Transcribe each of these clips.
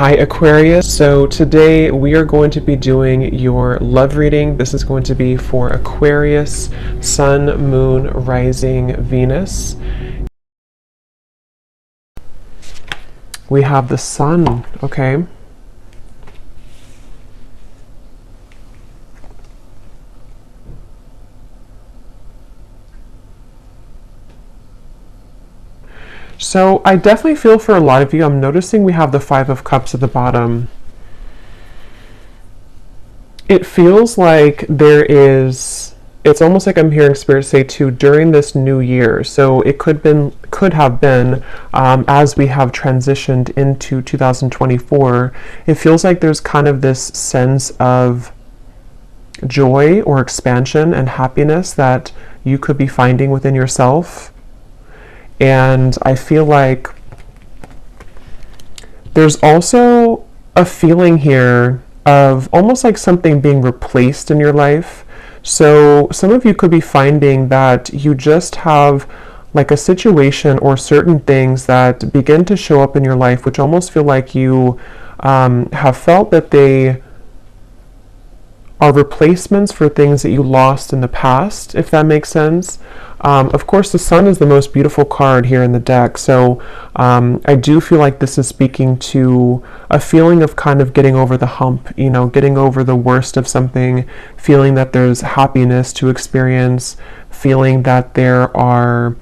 Hi Aquarius, so today we are going to be doing your love reading. This is going to be for Aquarius, Sun, Moon, Rising, Venus. We have the Sun, okay? So I definitely feel for a lot of you, I'm noticing we have the Five of Cups at the bottom. It feels like it's almost like I'm hearing Spirit say too, during this new year. So it could have been as we have transitioned into 2024, it feels like there's kind of this sense of joy or expansion and happiness that you could be finding within yourself. And I feel like there's also a feeling here of almost like something being replaced in your life. So some of you could be finding that you just have like a situation or certain things that begin to show up in your life, which almost feel like you have felt that they are replacements for things that you lost in the past, if that makes sense. Of course, the Sun is the most beautiful card here in the deck, so I do feel like this is speaking to a feeling of kind of getting over the hump, getting over the worst of something, feeling that there's happiness to experience, feeling that there are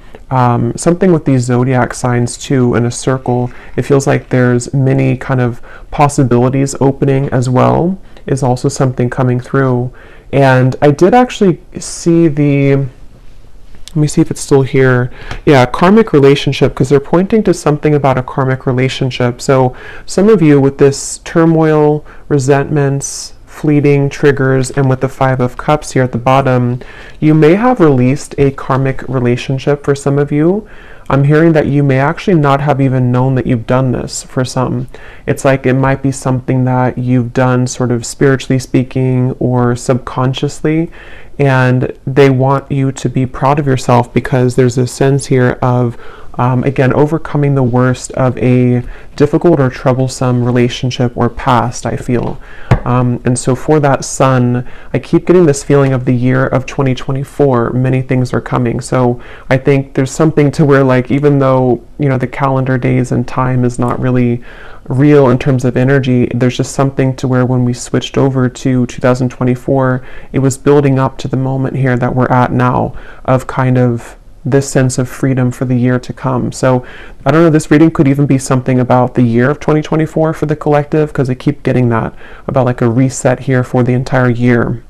something with these zodiac signs too in a circle. It feels like there's many kind of possibilities opening as well, is also something coming through. And I did actually see let me see if it's still here. Yeah, karmic relationship, because they're pointing to something about a karmic relationship. So some of you with this turmoil, resentments, fleeting triggers, and with the Five of Cups here at the bottom, you may have released a karmic relationship for some of you. I'm hearing that you may actually not have even known that you've done this for some. It's like it might be something that you've done sort of spiritually speaking or subconsciously, and they want you to be proud of yourself because there's a sense here of again, overcoming the worst of a difficult or troublesome relationship or past, I feel. And so for that Sun, I keep getting this feeling of the year of 2024, many things are coming. So I think there's something to where, like, even though, the calendar days and time is not really real in terms of energy, there's just something to where when we switched over to 2024, it was building up to the moment here that we're at now of kind of this sense of freedom for the year to come. So I don't know, this reading could even be something about the year of 2024 for the collective, because I keep getting that about like a reset here for the entire year.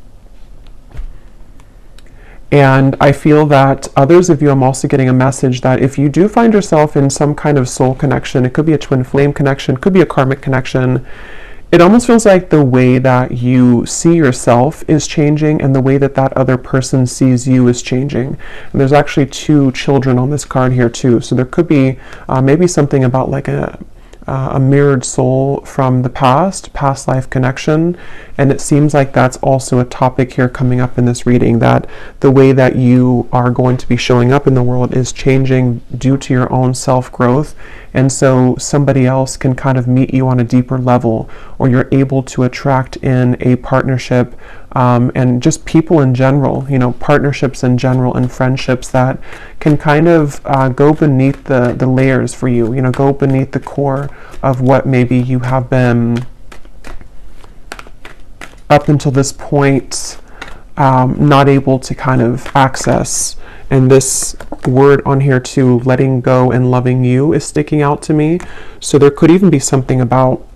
And I feel that others of you, I'm also getting a message that if you do find yourself in some kind of soul connection, it could be a twin flame connection, could be a karmic connection, it almost feels like the way that you see yourself is changing and the way that that other person sees you is changing. And there's actually two children on this card here too. So there could be maybe something about like a mirrored soul from the past life connection. And it seems like that's also a topic here coming up in this reading, that the way that you are going to be showing up in the world is changing due to your own self-growth. And so somebody else can kind of meet you on a deeper level, or you're able to attract in a partnership, and just people in general, partnerships in general and friendships that can kind of go beneath the layers for you, go beneath the core of what maybe you have been up until this point not able to kind of access. And this word on here too, letting go and loving you, is sticking out to me. So there could even be something about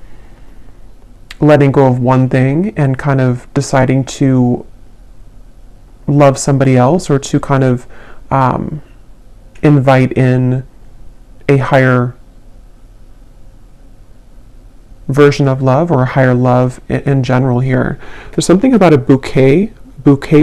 letting go of one thing and kind of deciding to love somebody else, or to kind of invite in a higher version of love, or a higher love in general here. There's something about a bouquet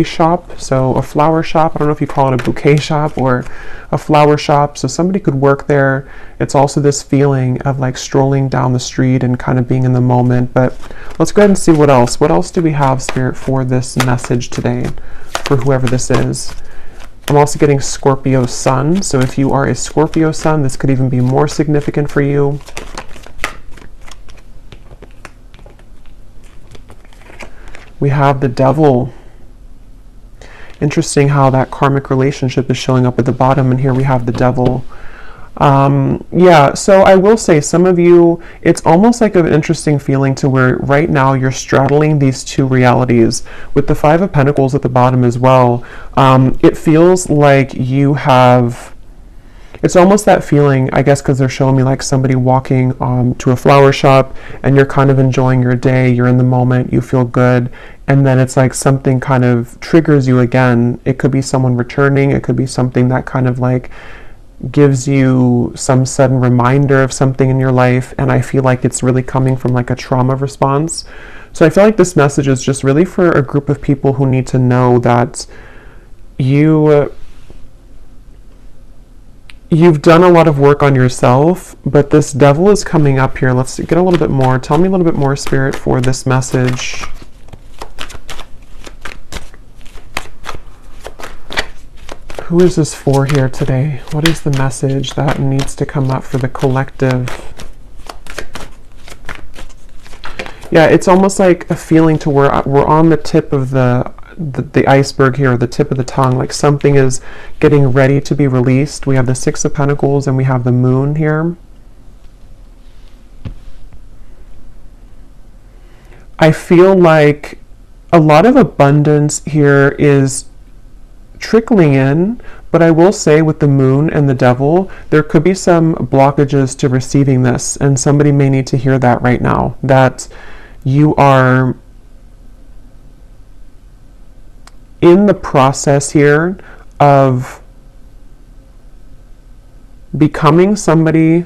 shop, so a flower shop. I don't know if you call it a bouquet shop or a flower shop, so somebody could work there. It's also this feeling of like strolling down the street and kind of being in the moment. But let's go ahead and see what else do we have, Spirit, for this message today for whoever this is. I'm also getting Scorpio Sun, so if you are a Scorpio Sun, this could even be more significant for you. We have the Devil. Interesting how that karmic relationship is showing up at the bottom, and here we have the Devil. Yeah, so I will say some of you, it's almost like an interesting feeling to where right now you're straddling these two realities. With the Five of Pentacles at the bottom as well, it feels like you have, it's almost that feeling, I guess, because they're showing me like somebody walking to a flower shop, and you're kind of enjoying your day, you're in the moment, you feel good, and then it's like something kind of triggers you again. It could be someone returning, it could be something that kind of like gives you some sudden reminder of something in your life, and I feel like it's really coming from like a trauma response. So I feel like this message is just really for a group of people who need to know that you've done a lot of work on yourself, but this Devil is coming up here. Let's get a little bit more. Tell me a little bit more, Spirit, for this message. Who is this for here today? What is the message that needs to come up for the collective? Yeah, it's almost like a feeling to where we're on the tip of the iceberg here, the tip of the tongue, like something is getting ready to be released. We have the Six of Pentacles and we have the Moon here. I feel like a lot of abundance here is trickling in, but I will say with the Moon and the Devil, there could be some blockages to receiving this, and somebody may need to hear that right now, that you are in the process here of becoming somebody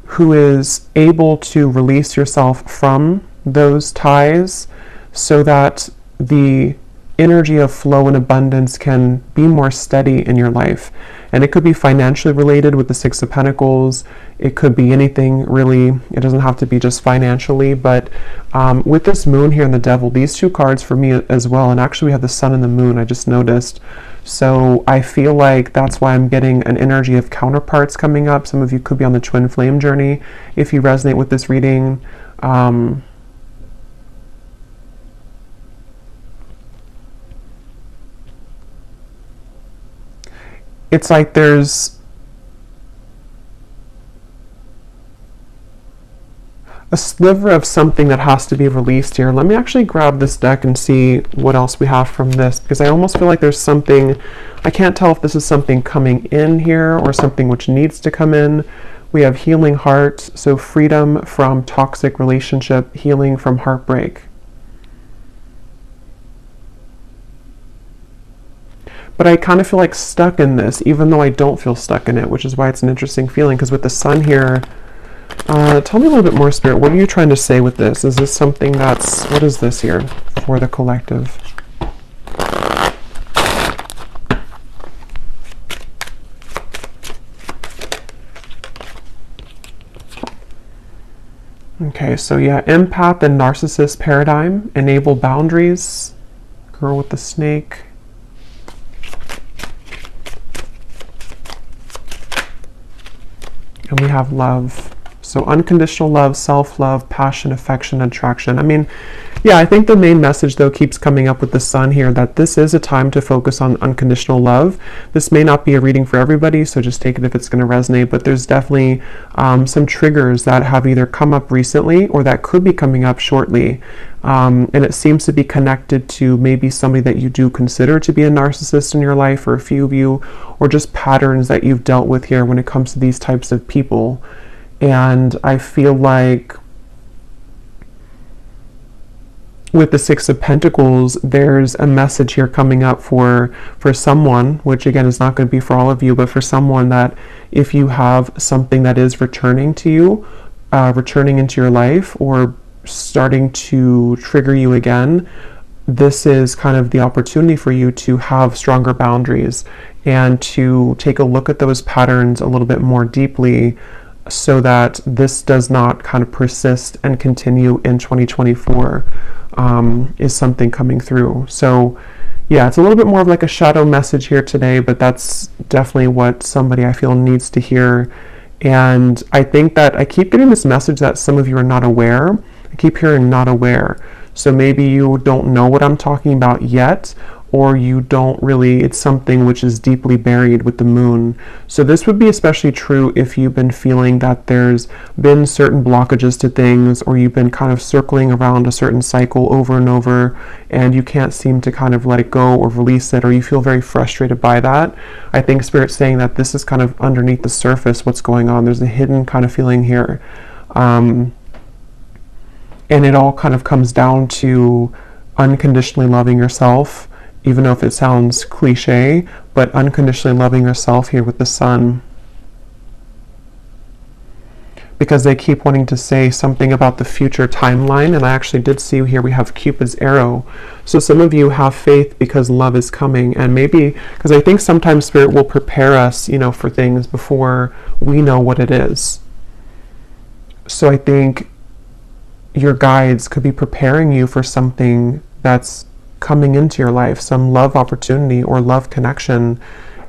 who is able to release yourself from those ties so that the energy of flow and abundance can be more steady in your life. And it could be financially related with the Six of Pentacles. It could be anything really. It doesn't have to be just financially, but with this Moon here and the Devil, these two cards for me as well, and actually we have the Sun and the Moon, I just noticed. So I feel like that's why I'm getting an energy of counterparts coming up. Some of you could be on the twin flame journey if you resonate with this reading. It's like there's a sliver of something that has to be released here. Let me actually grab this deck and see what else we have from this, because I almost feel like there's something, I can't tell if this is something coming in here or something which needs to come in. We have healing heart, so freedom from toxic relationship, healing from heartbreak. But I kind of feel like stuck in this, even though I don't feel stuck in it, which is why it's an interesting feeling, because with the Sun here, tell me a little bit more, Spirit. What are you trying to say with this? Is this something that's, what is this here for the collective? Okay, so yeah, empath and narcissist paradigm, enable boundaries, girl with the snake. And we have love. So unconditional love, self-love, passion, affection, attraction. I mean, yeah, I think the main message though keeps coming up with the Sun here, that this is a time to focus on unconditional love. This may not be a reading for everybody, so just take it if it's going to resonate, but there's definitely some triggers that have either come up recently or that could be coming up shortly. And it seems to be connected to maybe somebody that you do consider to be a narcissist in your life, or a few of you, or just patterns that you've dealt with here when it comes to these types of people. And I feel like with the Six of Pentacles, there's a message here coming up for someone, which again is not going to be for all of you, but for someone, that if you have something that is returning to you, returning into your life, or starting to trigger you again, this is kind of the opportunity for you to have stronger boundaries and to take a look at those patterns a little bit more deeply, so that this does not kind of persist and continue in 2024, is something coming through. So yeah, it's a little bit more of like a shadow message here today, but that's definitely what somebody I feel needs to hear. And I think that I keep getting this message that some of you are not aware. I keep hearing not aware. So maybe you don't know what I'm talking about yet, or you don't really, it's something which is deeply buried with the moon. So this would be especially true if you've been feeling that there's been certain blockages to things, or you've been kind of circling around a certain cycle over and over, and you can't seem to kind of let it go or release it, or you feel very frustrated by that. I think Spirit's saying that this is kind of underneath the surface what's going on. There's a hidden kind of feeling here. And it all kind of comes down to unconditionally loving yourself, even though if it sounds cliche, but unconditionally loving yourself here with the sun. Because they keep wanting to say something about the future timeline, and I actually did see here we have Cupid's arrow. So some of you have faith because love is coming, and maybe, because I think sometimes Spirit will prepare us, for things before we know what it is. So I think your guides could be preparing you for something that's coming into your life, some love opportunity or love connection.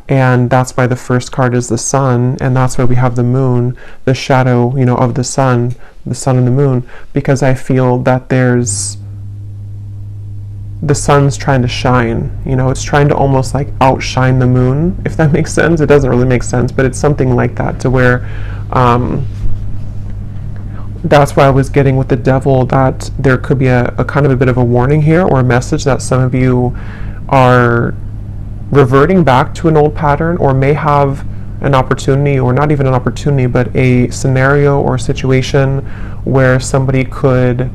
And that's why the first card is the sun, and that's why we have the moon, the shadow, of the sun and the moon, because I feel that the sun's trying to shine, it's trying to almost like outshine the moon, if that makes sense. It doesn't really make sense, but it's something like that, to where that's why I was getting with the devil, that there could be a kind of a bit of a warning here, or a message that some of you are reverting back to an old pattern, or may have an opportunity, or not even an opportunity, but a scenario or situation where somebody could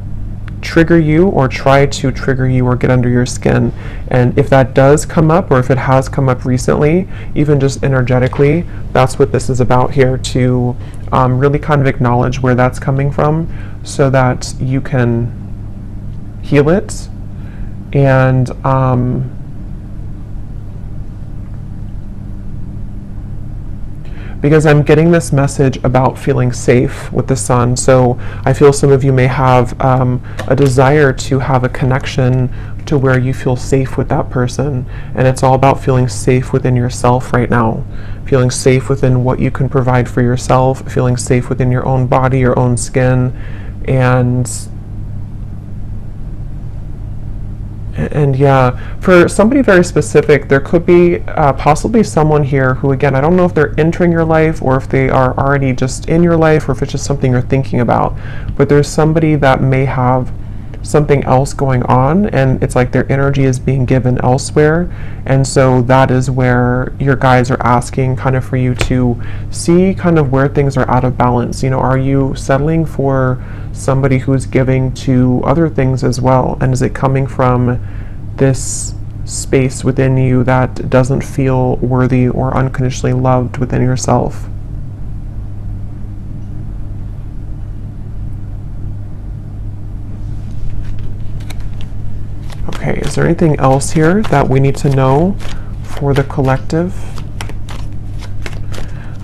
trigger you or try to trigger you or get under your skin. And if that does come up, or if it has come up recently, even just energetically, that's what this is about here, to really kind of acknowledge where that's coming from, so that you can heal it. And because I'm getting this message about feeling safe with the sun. So I feel some of you may have a desire to have a connection to where you feel safe with that person. And it's all about feeling safe within yourself right now. Feeling safe within what you can provide for yourself, feeling safe within your own body, your own skin, and yeah, for somebody very specific, there could be possibly someone here who, again, I don't know if they're entering your life, or if they are already just in your life, or if it's just something you're thinking about, but there's somebody that may have something else going on, and it's like their energy is being given elsewhere. And so that is where your guides are asking kind of for you to see kind of where things are out of balance. Are you settling for somebody who's giving to other things as well? And is it coming from this space within you that doesn't feel worthy or unconditionally loved within yourself? Okay, is there anything else here that we need to know for the collective?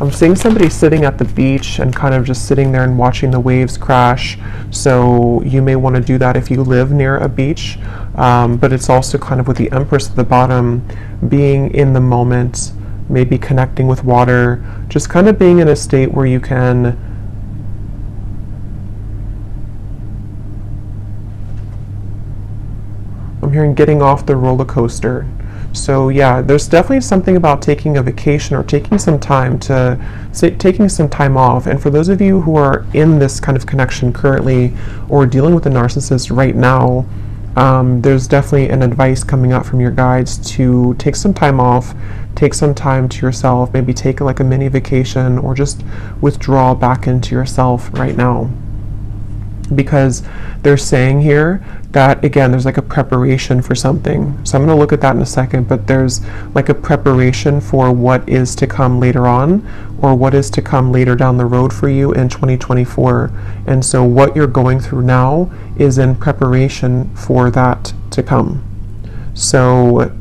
I'm seeing somebody sitting at the beach and kind of just sitting there and watching the waves crash. So you may want to do that if you live near a beach. But it's also kind of with the Empress at the bottom, being in the moment, maybe connecting with water, just kind of being in a state where you can I'm hearing getting off the roller coaster. So yeah, there's definitely something about taking a vacation, or taking some time off. And for those of you who are in this kind of connection currently, or dealing with a narcissist right now, there's definitely an advice coming out from your guides to take some time off, take some time to yourself, maybe take like a mini vacation, or just withdraw back into yourself right now. Because they're saying here that, again, there's like a preparation for something. So I'm going to look at that in a second, but there's like a preparation for what is to come later on, or what is to come later down the road for you in 2024. And so what you're going through now is in preparation for that to come. So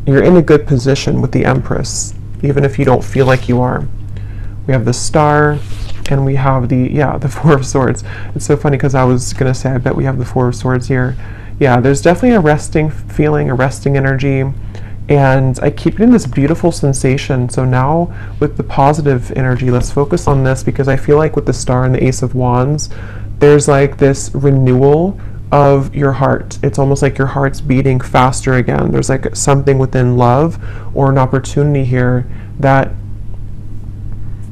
you're in a good position with the Empress, even if you don't feel like you are. We have the Star, and we have the Four of Swords. It's so funny because I was going to say, I bet we have the Four of Swords here. Yeah, there's definitely a resting feeling, a resting energy, and I keep getting this beautiful sensation. So now with the positive energy, let's focus on this, because I feel like with the Star and the Ace of Wands, there's like this renewal of your heart. It's almost like your heart's beating faster again. There's like something within love or an opportunity here that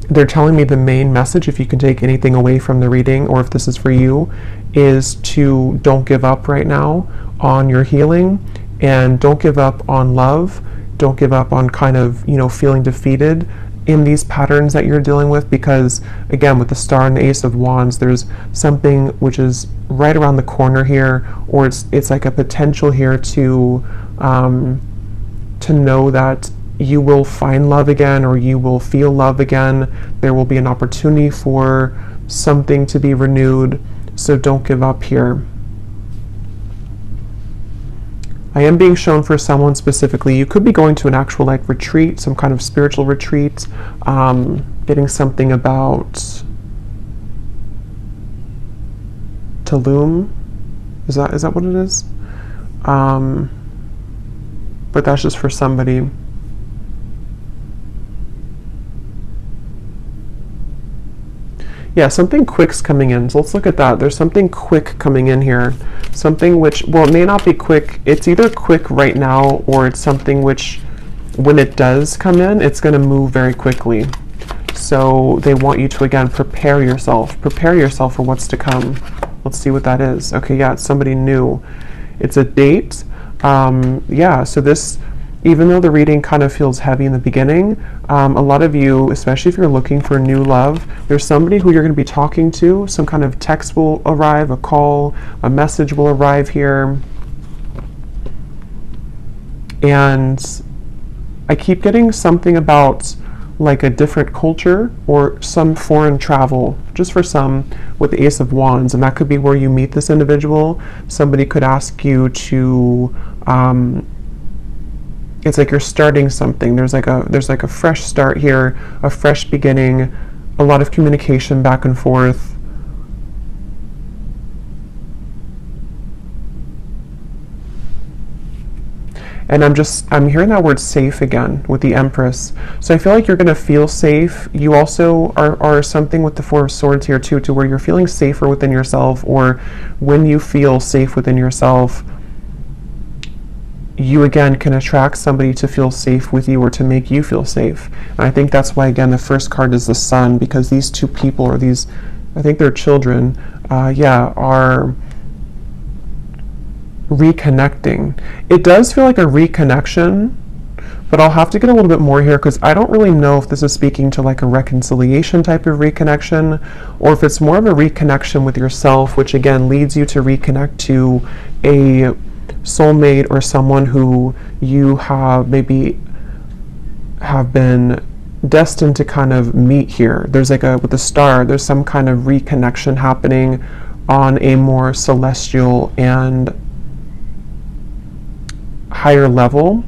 they're telling me the main message, if you can take anything away from the reading, or if this is for you, is to don't give up right now on your healing, and don't give up on love. Don't give up on kind of, feeling defeated in these patterns that you're dealing with, because again, with the Star and the Ace of Wands, there's something which is right around the corner here, or it's like a potential here to know that you will find love again, or you will feel love again. There will be an opportunity for something to be renewed, so don't give up here. I am being shown for someone specifically, you could be going to an actual like retreat, some kind of spiritual retreat, getting something about Tulum. Is that what it is? But that's just for somebody. Yeah, something quick's coming in. So let's look at that. There's something quick coming in here. Something which, well, it may not be quick. It's either quick right now, or it's something which, when it does come in, it's going to move very quickly. So they want you to, again, prepare yourself. Prepare yourself for what's to come. Let's see what that is. Okay, yeah, it's somebody new. It's a date. Yeah, so this, even though the reading kind of feels heavy in the beginning, a lot of you, especially if you're looking for new love, there's somebody who you're going to be talking to. Some kind of text will arrive, a call, a message will arrive here. And I keep getting something about like a different culture or some foreign travel, just for some, with the Ace of Wands. And that could be where you meet this individual. Somebody could ask you to, it's like you're starting something. There's like a fresh start here, a fresh beginning, a lot of communication back and forth. And I'm hearing that word safe again with the Empress. So I feel like you're going to feel safe. You also are something with the Four of Swords here too, to where you're feeling safer within yourself, or when you feel safe within yourself, you again can attract somebody to feel safe with you, or to make you feel safe. And I think that's why, again, the first card is the Sun, because these two people, or these, I think they're children, are reconnecting. It does feel like a reconnection, but I'll have to get a little bit more here, because I don't really know if this is speaking to like a reconciliation type of reconnection, or if it's more of a reconnection with yourself, which again leads you to reconnect to a soulmate, or someone who you have maybe have been destined to kind of meet here. There's like with the Star, there's some kind of reconnection happening on a more celestial and higher level.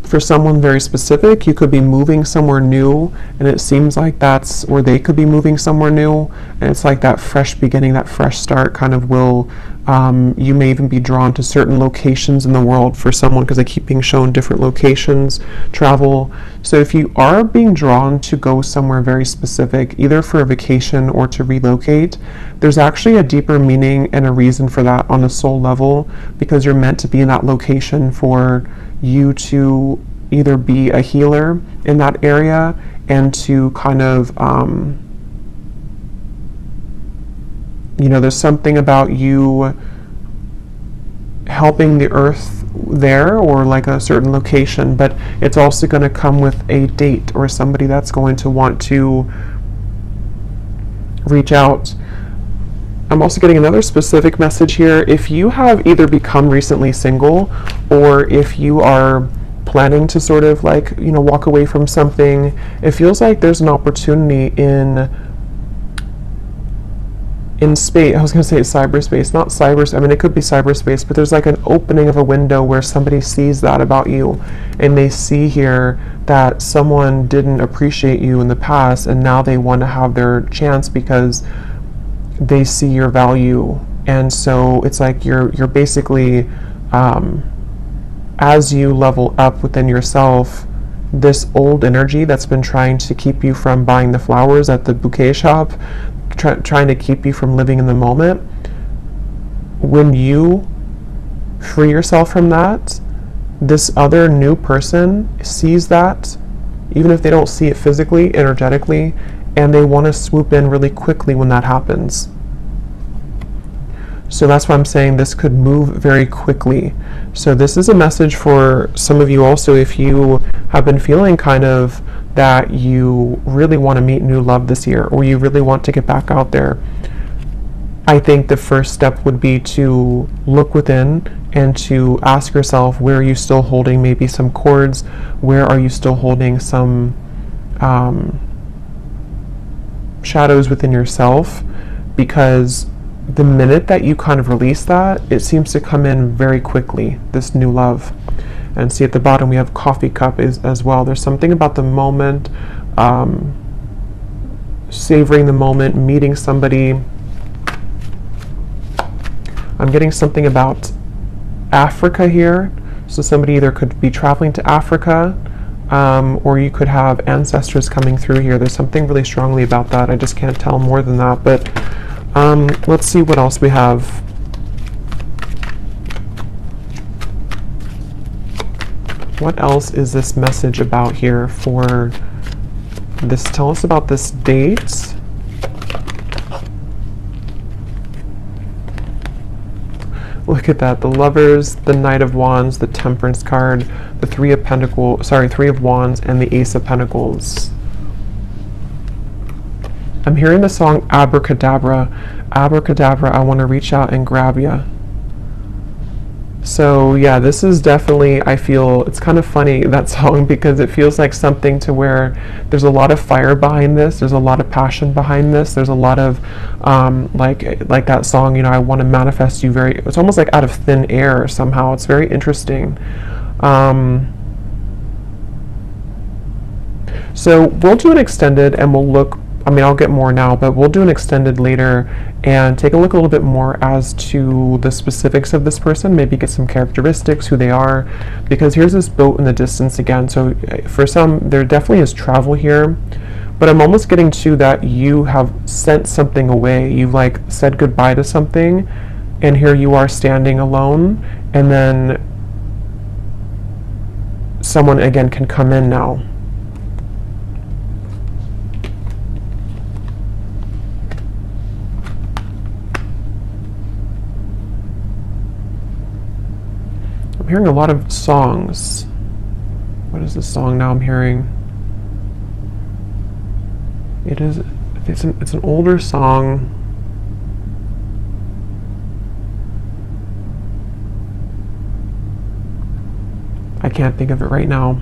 For someone very specific, you could be moving somewhere new, and it seems like that's where they could be moving somewhere new, and it's like that fresh beginning, that fresh start kind of will, you may even be drawn to certain locations in the world for someone, because I keep being shown different locations, travel. So if you are being drawn to go somewhere very specific, either for a vacation or to relocate, there's actually a deeper meaning and a reason for that on a soul level, because you're meant to be in that location for you to either be a healer in that area, and to kind of, there's something about you helping the earth there, or like a certain location, but it's also going to come with a date, or somebody that's going to want to reach out. I'm also getting another specific message here. If you have either become recently single, or if you are planning to sort of like, walk away from something, it feels like there's an opportunity in space. I was going to say cyberspace, not cyberspace. I mean, it could be cyberspace, but there's like an opening of a window where somebody sees that about you, and they see here that someone didn't appreciate you in the past, and now they want to have their chance because they see your value. And so it's like you're basically, as you level up within yourself, this old energy that's been trying to keep you from buying the flowers at the bouquet shop, trying to keep you from living in the moment. When you free yourself from that, this other new person sees that, even if they don't see it physically, energetically, and they want to swoop in really quickly when that happens. So that's why I'm saying this could move very quickly. So this is a message for some of you also, if you have been feeling kind of that you really want to meet new love this year, or you really want to get back out there. I think the first step would be to look within and to ask yourself, where are you still holding maybe some cords? Where are you still holding some shadows within yourself? Because the minute that you kind of release that, it seems to come in very quickly, this new love. And see at the bottom we have coffee cup as well. There's something about the moment, savoring the moment, meeting somebody. I'm getting something about Africa here. So somebody either could be traveling to Africa, or you could have ancestors coming through here. There's something really strongly about that. I just can't tell more than that. But let's see what else we have. What else is this message about here for this? Tell us about this date. Look at that, the Lovers, the Knight of Wands, the Temperance card, the Three of Wands, and the Ace of Pentacles. I'm hearing the song Abracadabra. Abracadabra, I want to reach out and grab ya. So yeah, this is definitely, I feel, it's kind of funny, that song, because it feels like something to where there's a lot of fire behind this, there's a lot of passion behind this, there's a lot of, like that song, you know, I want to manifest you it's almost like out of thin air somehow. It's very interesting. So we'll do an extended and we'll look, I mean, I'll get more now, but we'll do an extended later and take a look a little bit more as to the specifics of this person, maybe get some characteristics, who they are, because here's this boat in the distance again. So for some, there definitely is travel here, but I'm almost getting to that you have sent something away. You've like said goodbye to something, and here you are standing alone, and then someone again can come in now. I'm hearing a lot of songs. What is this song now I'm hearing? It's an older song. I can't think of it right now.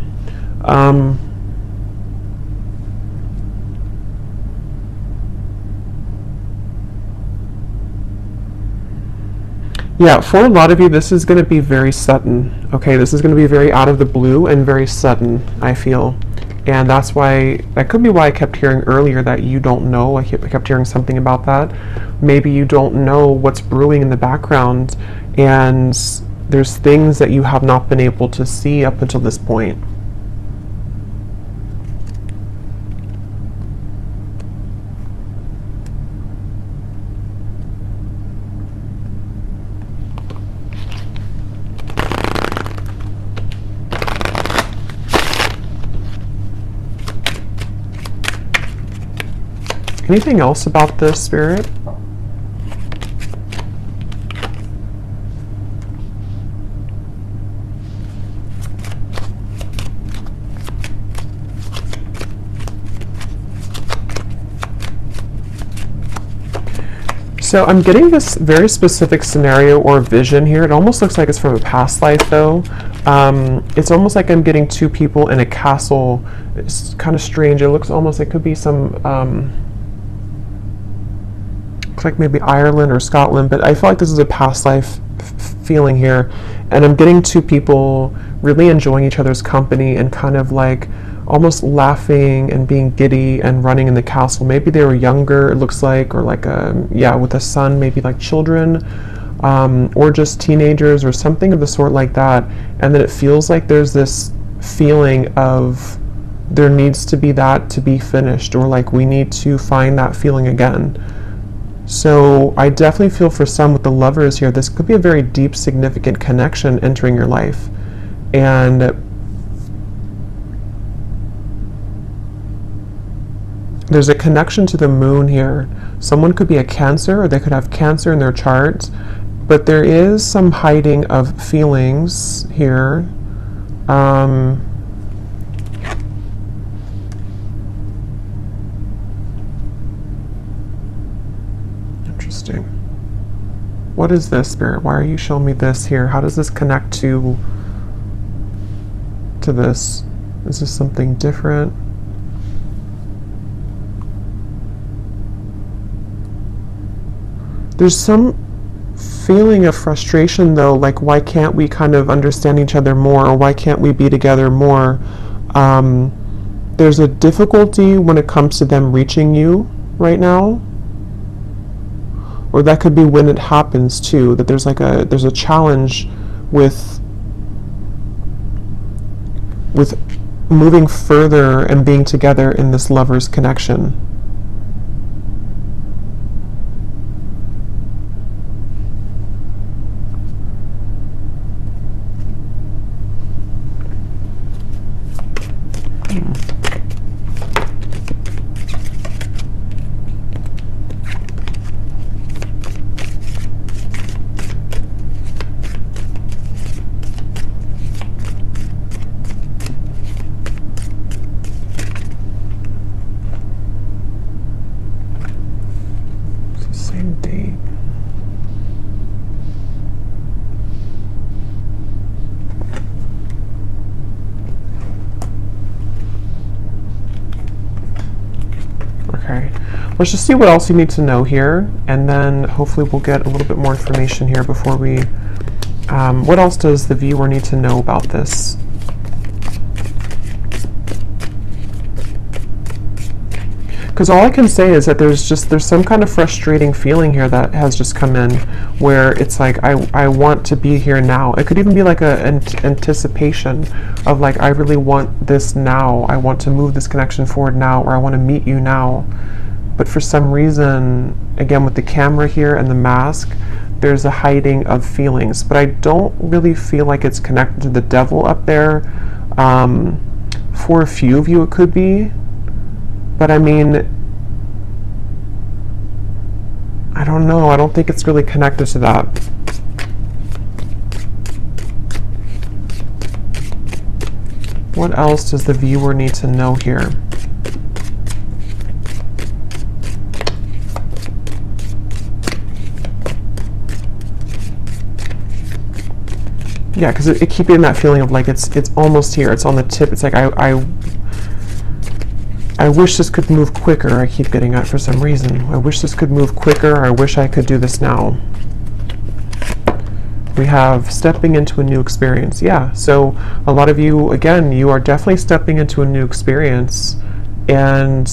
Yeah, for a lot of you, this is going to be very sudden. Okay, this is going to be very out of the blue and very sudden, I feel. And that's why, that could be why I kept hearing earlier that you don't know. I kept hearing something about that. Maybe you don't know what's brewing in the background, and there's things that you have not been able to see up until this point. Anything else about this, Spirit? So I'm getting this very specific scenario or vision here. It almost looks like it's from a past life though. It's almost like I'm getting two people in a castle. It's kind of strange. It looks almost like it could be some like maybe Ireland or Scotland, but I feel like this is a past life feeling here, and I'm getting two people really enjoying each other's company and kind of like almost laughing and being giddy and running in the castle. Maybe they were younger, it looks like, or like with a son, maybe like children, or just teenagers or something of the sort like that. And then it feels like there's this feeling of there needs to be that to be finished, or like we need to find that feeling again. So I definitely feel for some with the Lovers here, this could be a very deep, significant connection entering your life. And there's a connection to the Moon here. Someone could be a Cancer, or they could have Cancer in their chart, but there is some hiding of feelings here. Interesting. What is this, Spirit? Why are you showing me this here? How does this connect to this? Is this something different? There's some feeling of frustration though, like why can't we kind of understand each other more, or why can't we be together more? There's a difficulty when it comes to them reaching you right now, or that could be when it happens too, that there's a challenge with moving further and being together in this Lovers connection. Okay, let's just see what else you need to know here, and then hopefully we'll get a little bit more information here before we... what else does the viewer need to know about this? Because all I can say is that there's some kind of frustrating feeling here that has just come in, where it's like, I want to be here now. It could even be like an anticipation of like, I really want this now. I want to move this connection forward now, or I want to meet you now. But for some reason, again with the camera here and the mask, there's a hiding of feelings. But I don't really feel like it's connected to the devil up there. For a few of you it could be. But I mean, I don't know. I don't think it's really connected to that. What else does the viewer need to know here? Yeah, because it keeps getting that feeling of like it's almost here. It's on the tip. It's like I wish this could move quicker. I keep getting that for some reason. I wish this could move quicker. I wish I could do this now. We have stepping into a new experience. Yeah, so a lot of you, again, you are definitely stepping into a new experience, and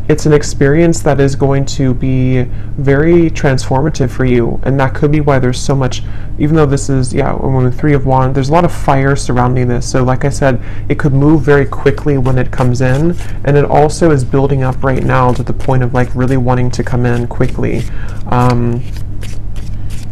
it's an experience that is going to be very transformative for you, and that could be why there's so much, even though this is, yeah, when Three of Wands, there's a lot of fire surrounding this. So like I said, it could move very quickly when it comes in, and it also is building up right now to the point of like really wanting to come in quickly.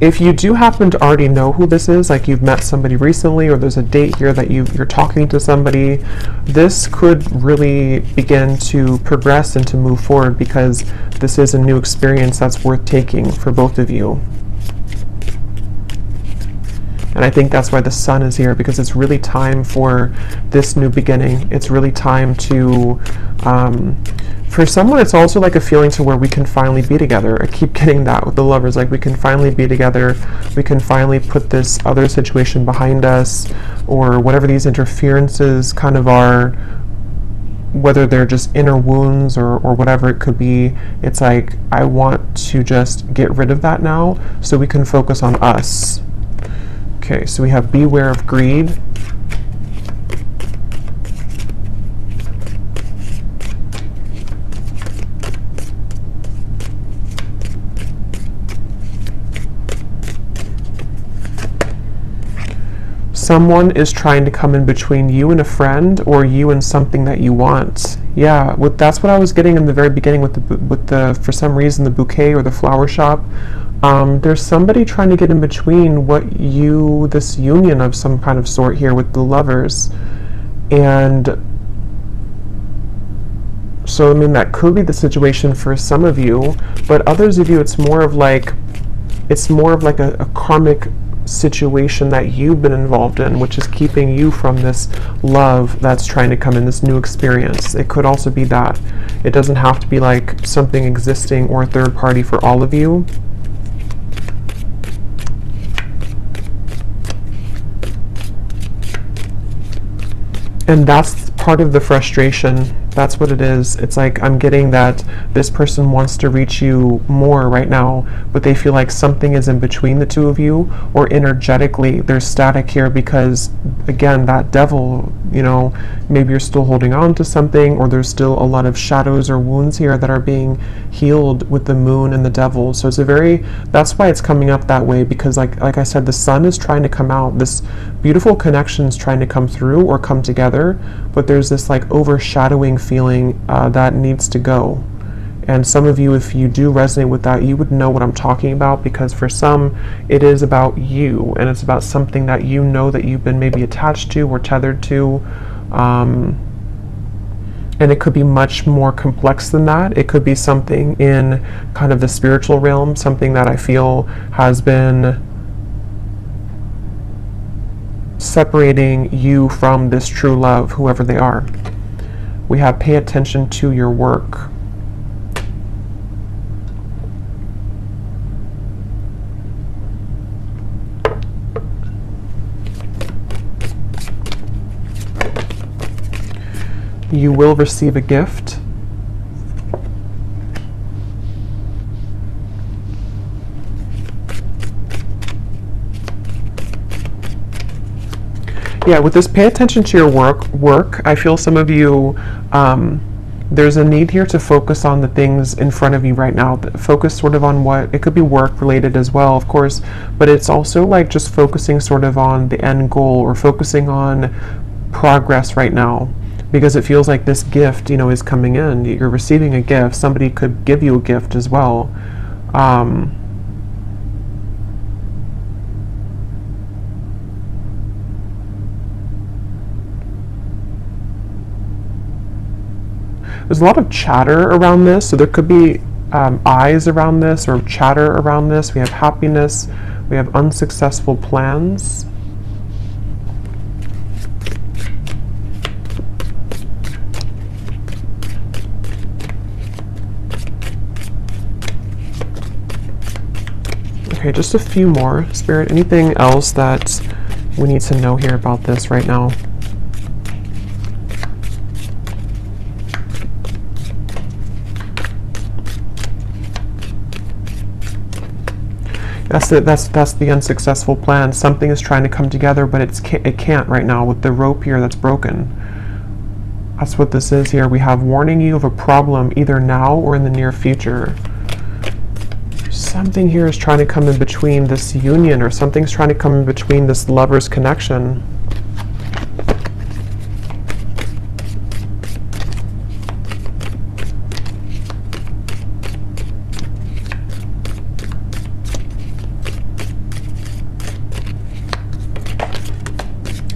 If you do happen to already know who this is, like you've met somebody recently, or there's a date here that you're talking to somebody, this could really begin to progress and to move forward, because this is a new experience that's worth taking for both of you. And I think that's why the Sun is here, because it's really time for this new beginning. It's really time to, for someone, it's also like a feeling to where we can finally be together. I keep getting that with the Lovers, like we can finally be together. We can finally put this other situation behind us, or whatever these interferences kind of are, whether they're just inner wounds or whatever it could be. It's like, I want to just get rid of that now so we can focus on us. Okay, so we have beware of greed. someone is trying to come in between you and a friend, or you and something that you want. Yeah, that's what I was getting in the very beginning with the for some reason, the bouquet or the flower shop. There's somebody trying to get in between this union of some kind of sort here with the lovers. And so, I mean, that could be the situation for some of you, but others of you, it's more of like a karmic situation that you've been involved in, which is keeping you from this love that's trying to come in, this new experience. It could also be that. It doesn't have to be like something existing or a third party for all of you. And that's part of the frustration. That's what it is. It's like, I'm getting that this person wants to reach you more right now, but they feel like something is in between the two of you, or energetically there's static here because, again, that devil, you know, maybe you're still holding on to something, or there's still a lot of shadows or wounds here that are being healed with the moon and the devil. So it's that's why it's coming up that way, because like I said, the sun is trying to come out. This beautiful connection is trying to come through or come together, but there's this like overshadowing feeling that needs to go. And some of you, if you do resonate with that, you would know what I'm talking about, because for some it is about you, and it's about something that you know that you've been maybe attached to or tethered to, and it could be much more complex than that. It could be something in kind of the spiritual realm, something that I feel has been separating you from this true love, whoever they are. We have pay attention to your work. You will receive a gift. Yeah, with this pay attention to your work, I feel some of you, there's a need here to focus on the things in front of you right now. Focus sort of on what, it could be work related as well, of course, but it's also like just focusing sort of on the end goal, or focusing on progress right now, because it feels like this gift, you know, is coming in. You're receiving a gift. Somebody could give you a gift as well. There's a lot of chatter around this, so there could be eyes around this, or chatter around this. We have happiness, we have unsuccessful plans. Okay, just a few more. Spirit, anything else that we need to know here about this right now? That's the unsuccessful plan. Something is trying to come together, but it can't right now with the rope here that's broken. That's what this is here. We have warning you of a problem either now or in the near future. Something here is trying to come in between this union, or something's trying to come in between this lover's connection.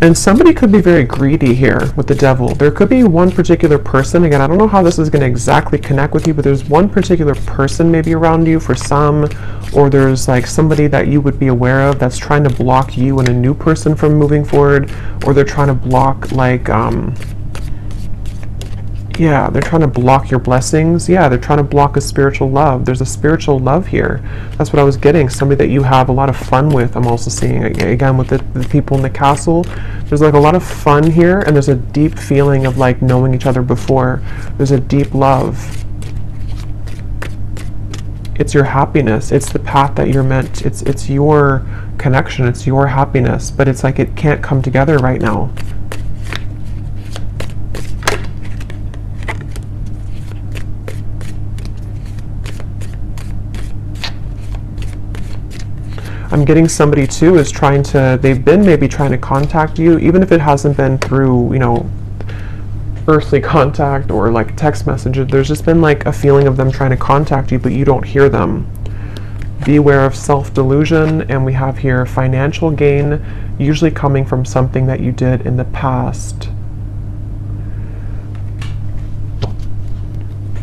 And somebody could be very greedy here with the devil. There could be one particular person. Again, I don't know how this is going to exactly connect with you, but there's one particular person maybe around you for some, or there's like somebody that you would be aware of that's trying to block you and a new person from moving forward, or they're trying to block like, yeah, they're trying to block your blessings. Yeah, they're trying to block a spiritual love. There's a spiritual love here. That's what I was getting. Somebody that you have a lot of fun with. I'm also seeing, again, with the people in the castle. There's like a lot of fun here, and there's a deep feeling of like knowing each other before. There's a deep love. It's your happiness. It's the path that you're meant. It's your connection. It's your happiness. But it's like it can't come together right now. I'm getting somebody too is they've been maybe trying to contact you, even if it hasn't been through, earthly contact or like text messages. There's just been like a feeling of them trying to contact you, but you don't hear them. Beware of self-delusion, and we have here financial gain, usually coming from something that you did in the past.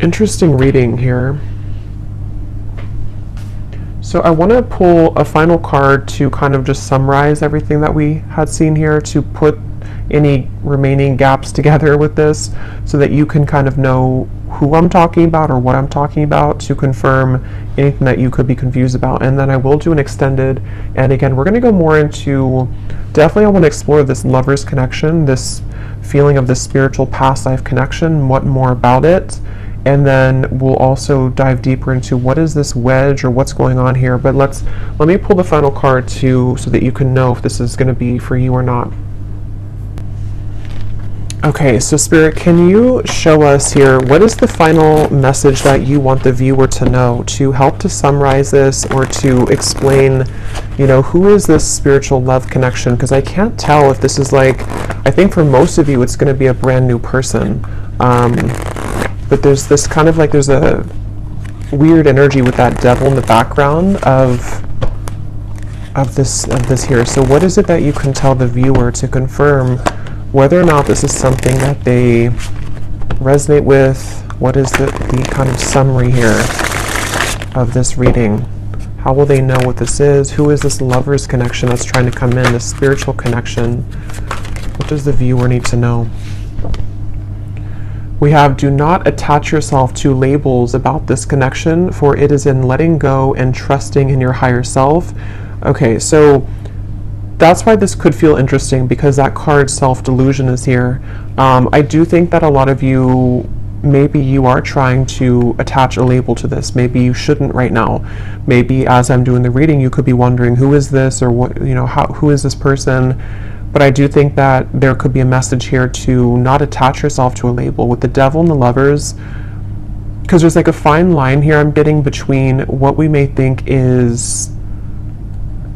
Interesting reading here. So I want to pull a final card to kind of just summarize everything that we had seen here, to put any remaining gaps together with this so that you can kind of know who I'm talking about or what I'm talking about, to confirm anything that you could be confused about. And then I will do an extended, and again, we're going to go more into, definitely I want to explore this lover's connection, this feeling of the spiritual past life connection, what more about it. And then we'll also dive deeper into what is this wedge or what's going on here. But let me pull the final card too, so that you can know if this is going to be for you or not. Okay, so Spirit, can you show us here, what is the final message that you want the viewer to know, to help to summarize this or to explain, who is this spiritual love connection? Because I can't tell if this is like, I think for most of you it's going to be a brand new person. But there's this kind of like, there's a weird energy with that devil in the background of this here. So what is it that you can tell the viewer to confirm whether or not this is something that they resonate with? What is the kind of summary here of this reading? How will they know what this is? Who is this lover's connection that's trying to come in, this spiritual connection? What does the viewer need to know? We have, do not attach yourself to labels about this connection, for it is in letting go and trusting in your higher self. Okay, so that's why this could feel interesting, because that card self-delusion is here. I do think that a lot of you, maybe you are trying to attach a label to this. Maybe you shouldn't right now. Maybe as I'm doing the reading, you could be wondering, who is this, or what, who is this person? But I do think that there could be a message here to not attach yourself to a label. With the devil and the lovers, because there's like a fine line here I'm getting between what we may think is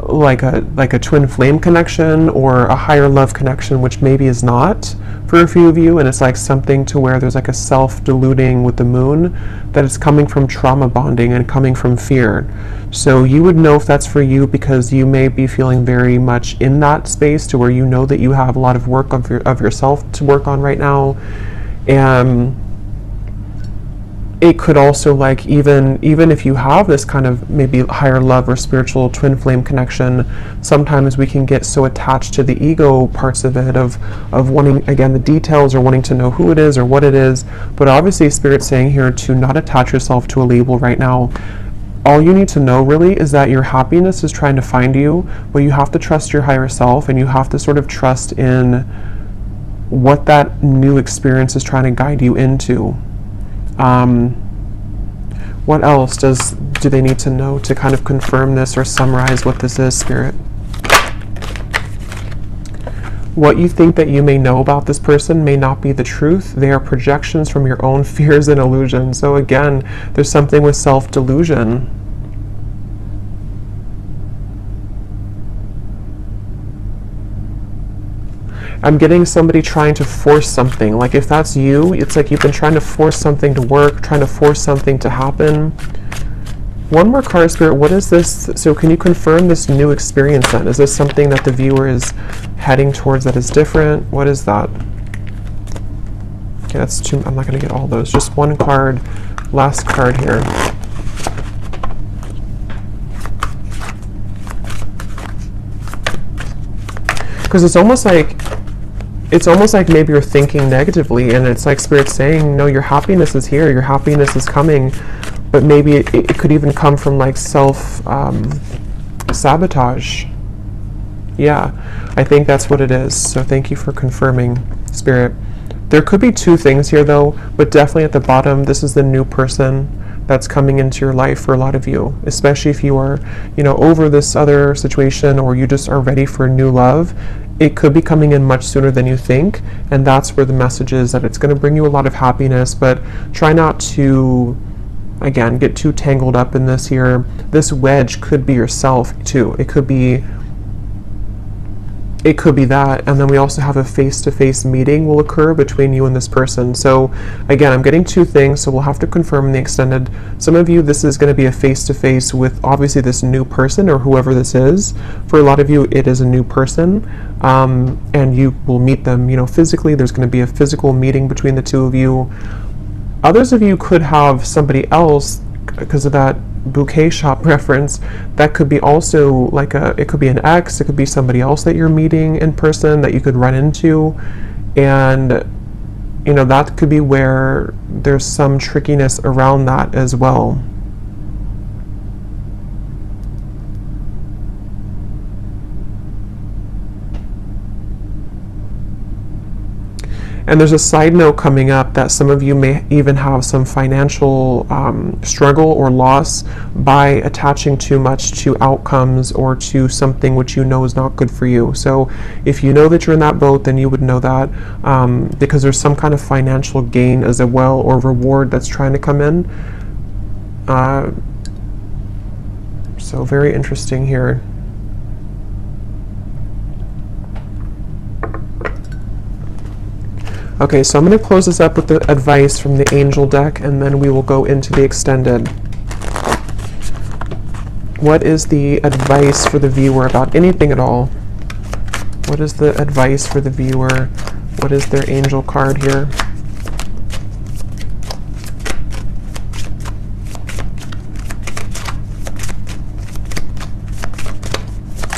like a twin flame connection or a higher love connection, which maybe is not for a few of you, and it's like something to where there's like a self-deluding with the moon, that it's coming from trauma bonding and coming from fear. So you would know if that's for you, because you may be feeling very much in that space to where you know that you have a lot of work of yourself to work on right now. And it could also, like, even if you have this kind of maybe higher love or spiritual twin flame connection, sometimes we can get so attached to the ego parts of it, of wanting, again, the details, or wanting to know who it is or what it is. But obviously Spirit's saying here to not attach yourself to a label right now. All you need to know really is that your happiness is trying to find you, but you have to trust your higher self, and you have to sort of trust in what that new experience is trying to guide you into. What else do they need to know to kind of confirm this or summarize what this is, Spirit? What you think that you may know about this person may not be the truth. They are projections from your own fears and illusions. So again, there's something with self-delusion. I'm getting somebody trying to force something. Like if that's you, it's like you've been trying to force something to work, trying to force something to happen. One more card, Spirit. What is this? So can you confirm this new experience then? Is this something that the viewer is heading towards that is different? What is that? Okay, that's two. I'm not going to get all those. Just one card. Last card here. Because it's almost like maybe you're thinking negatively, and it's like Spirit saying, no, your happiness is here, your happiness is coming, but maybe it could even come from like sabotage. Yeah, I think that's what it is. So thank you for confirming, Spirit. There could be two things here though, but definitely at the bottom, this is the new person that's coming into your life for a lot of you, especially if you are, over this other situation, or you just are ready for new love. It could be coming in much sooner than you think, and that's where the message is, that it's going to bring you a lot of happiness, but try not to again, get too tangled up in this here. This wedge could be yourself too. It could be that, and then we also have a face-to-face meeting will occur between you and this person. So again, I'm getting two things, so we'll have to confirm in the extended. Some of you, this is going to be a face-to-face with obviously this new person or whoever this is. For a lot of you, it is a new person, and you will meet them, physically. There's going to be a physical meeting between the two of you. Others of you could have somebody else, because of that bouquet shop reference, that could be also like it could be an ex, it could be somebody else that you're meeting in person that you could run into, and that could be where there's some trickiness around that as well. And there's a side note coming up that some of you may even have some financial struggle or loss by attaching too much to outcomes or to something which you know is not good for you. So if you know that you're in that boat, then you would know that, because there's some kind of financial gain as well or reward that's trying to come in. So very interesting here. Okay, so I'm going to close this up with the advice from the angel deck, and then we will go into the extended. What is the advice for the viewer about anything at all? What is the advice for the viewer? What is their angel card here?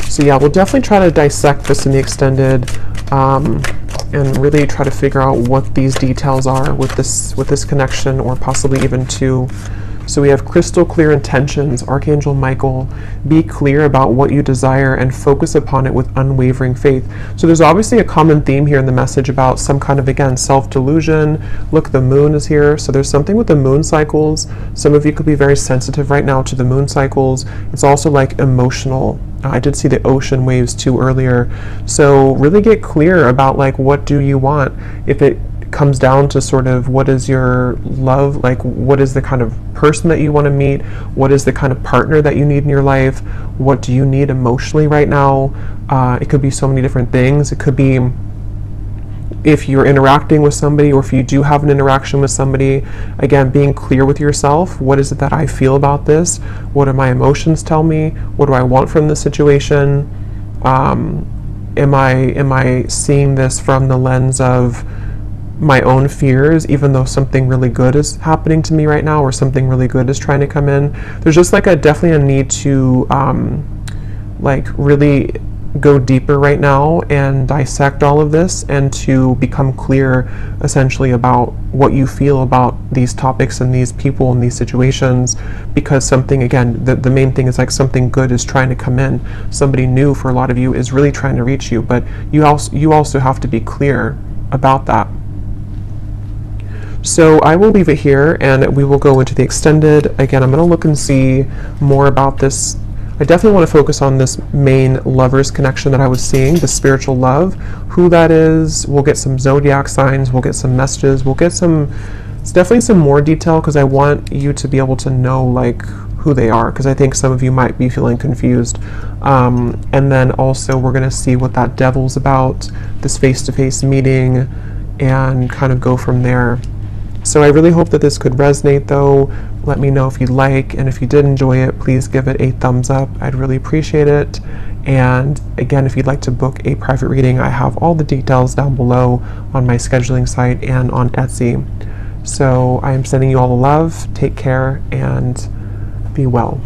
So yeah, we'll definitely try to dissect this in the extended, and really try to figure out what these details are with this connection, or possibly even two. So we have crystal clear intentions, Archangel Michael. Be clear about what you desire and focus upon it with unwavering faith. So there's obviously a common theme here in the message about some kind of, again, self-delusion. Look, the moon is here. So there's something with the moon cycles. Some of you could be very sensitive right now to the moon cycles. It's also like emotional. I did see the ocean waves too earlier. So really get clear about like, what do you want? If it comes down to sort of what is your love, like what is the kind of person that you want to meet, what is the kind of partner that you need in your life, what do you need emotionally right now. It could be so many different things. It could be if you're interacting with somebody, or if you do have an interaction with somebody, again, being clear with yourself. What is it that I feel about this? What do my emotions tell me? What do I want from this situation? Am I seeing this from the lens of my own fears, even though something really good is happening to me right now, or something really good is trying to come in? There's just like definitely a need to like really go deeper right now and dissect all of this, and to become clear essentially about what you feel about these topics and these people and these situations, because something, again, the main thing is like something good is trying to come in. Somebody new for a lot of you is really trying to reach you, but you also have to be clear about that. So I will leave it here, and we will go into the extended. Again, I'm going to look and see more about this. I definitely want to focus on this main lovers connection that I was seeing, the spiritual love, who that is. We'll get some zodiac signs, we'll get some messages, we'll get it's definitely some more detail, because I want you to be able to know like who they are, because I think some of you might be feeling confused. And then also we're going to see what that devil's about, this face-to-face meeting, and kind of go from there. So I really hope that this could resonate though. Let me know if you like, and if you did enjoy it, please give it a thumbs up. I'd really appreciate it. And again, if you'd like to book a private reading, I have all the details down below on my scheduling site and on Etsy. So I am sending you all the love. Take care and be well.